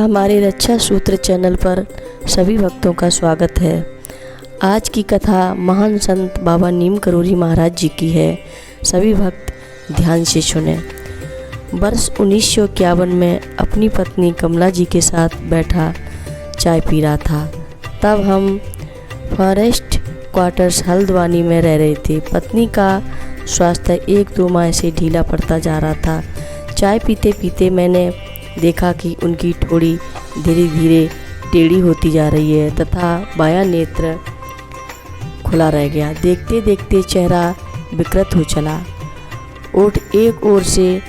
हमारे रक्षा सूत्र चैनल पर सभी भक्तों का स्वागत है। आज की कथा महान संत बाबा नीम करोली महाराज जी की है। सभी भक्त ध्यान से सुने। वर्ष 1951 में अपनी पत्नी कमला जी के साथ बैठा चाय पी रहा था। तब हम फॉरेस्ट क्वार्टर्स हल्द्वानी में रह रहे थे। पत्नी का स्वास्थ्य 1-2 माह से ढीला पड़ता जा रहा था। चाय पीते पीते मैंने देखा कि उनकी ठोड़ी धीरे धीरे टेढ़ी होती जा रही है तथा बायां नेत्र खुला रह गया। देखते देखते चेहरा विकृत हो चला। ओठ एक ओर से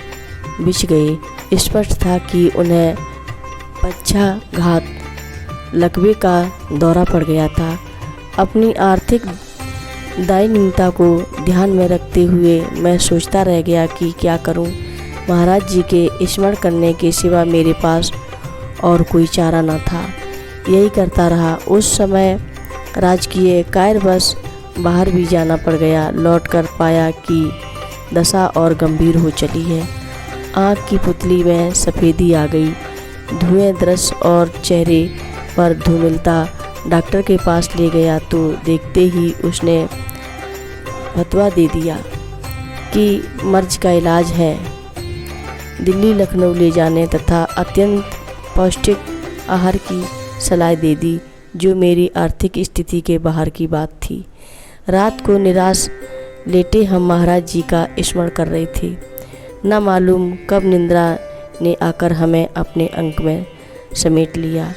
बिछ गए। स्पष्ट था कि उन्हें पक्षाघात लकवे का दौरा पड़ गया था। अपनी आर्थिक दयनीयता को ध्यान में रखते हुए मैं सोचता रह गया कि क्या करूं। महाराज जी के स्मरण करने के सिवा मेरे पास और कोई चारा न था। यही करता रहा। उस समय राजकीय कार्यवश बाहर भी जाना पड़ गया। लौटकर पाया कि दशा और गंभीर हो चली है। आँख की पुतली में सफ़ेदी आ गई, धुएं दृश्य और चेहरे पर धूमिलता। डॉक्टर के पास ले गया तो देखते ही उसने फतवा दे दिया कि मर्ज का इलाज है। दिल्ली लखनऊ ले जाने तथा अत्यंत पौष्टिक आहार की सलाह दे दी, जो मेरी आर्थिक स्थिति के बाहर की बात थी। रात को निराश लेटे हम महाराज जी का स्मरण कर रहे थे। न मालूम कब निद्रा ने आकर हमें अपने अंक में समेट लिया।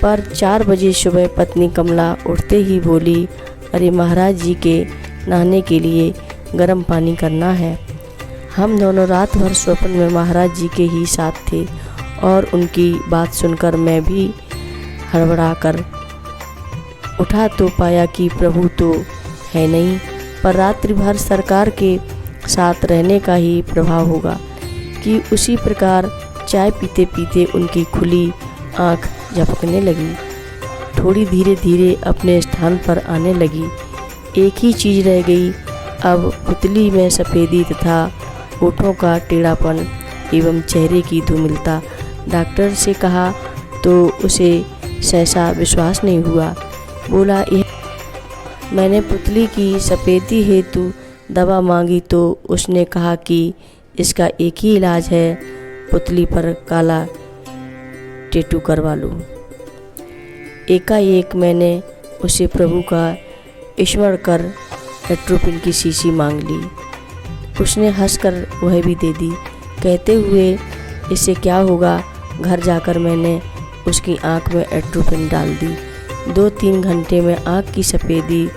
पर 4 बजे सुबह पत्नी कमला उठते ही बोली, अरे महाराज जी के नहाने के लिए गर्म पानी करना है। हम दोनों रात भर स्वप्न में महाराज जी के ही साथ थे और उनकी बात सुनकर मैं भी हड़बड़ा कर उठा तो पाया कि प्रभु तो है नहीं, पर रात्रि भर सरकार के साथ रहने का ही प्रभाव होगा कि उसी प्रकार चाय पीते पीते उनकी खुली आँख झपकने लगी। थोड़ी धीरे धीरे अपने स्थान पर आने लगी। एक ही चीज़ रह गई, अब पुतली में सफ़ेदी तथा होठों का टेढ़ापन एवं चेहरे की धूमिलता। डॉक्टर से कहा तो उसे सहसा विश्वास नहीं हुआ। बोला, यह मैंने पुतली की सफ़ेदी हेतु दवा मांगी तो उसने कहा कि इसका एक ही इलाज है, पुतली पर काला टैटू करवा लो। एकाएक मैंने उसे प्रभु का स्मरण कर एट्रोपिन की शीशी मांग ली। उसने हंसकर वह भी दे दी, कहते हुए, इससे क्या होगा। घर जाकर मैंने उसकी आंख में एट्रोपिन डाल दी। 2-3 घंटे में आंख की सफ़ेदी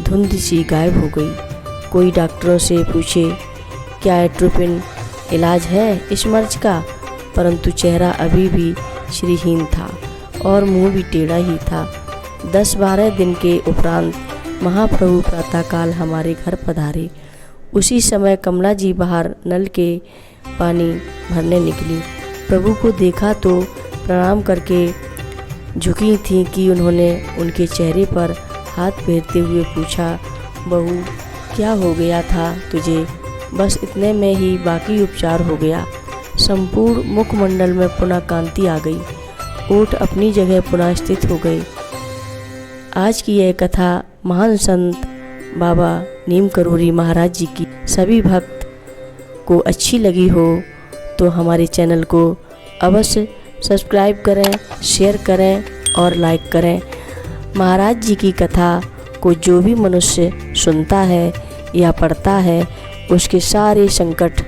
धुंध सी गायब हो गई। कोई डॉक्टरों से पूछे, क्या एट्रोपिन इलाज है इस मर्ज का, परंतु चेहरा अभी भी श्रीहीन था और मुंह भी टेढ़ा ही था। 10-12 दिन के उपरांत महाप्रभु प्रातःकाल हमारे घर पधारे। उसी समय कमला जी बाहर नल के पानी भरने निकली। प्रभु को देखा तो प्रणाम करके झुकी थी कि उन्होंने उनके चेहरे पर हाथ फेरते हुए पूछा, बहू क्या हो गया था तुझे। बस इतने में ही बाकी उपचार हो गया। संपूर्ण मुखमंडल में पुनः कांति आ गई। ओठ अपनी जगह पुनः स्थित हो गए। आज की यह कथा महान संत बाबा नीम करोली महाराज जी की सभी भक्त को अच्छी लगी हो तो हमारे चैनल को अवश्य सब्सक्राइब करें, शेयर करें और लाइक करें। महाराज जी की कथा को जो भी मनुष्य सुनता है या पढ़ता है उसके सारे संकट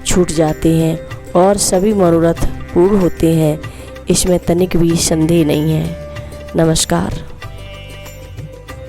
छूट जाते हैं और सभी मनोरथ पूर्ण होते हैं। इसमें तनिक भी संदेह नहीं है। नमस्कार।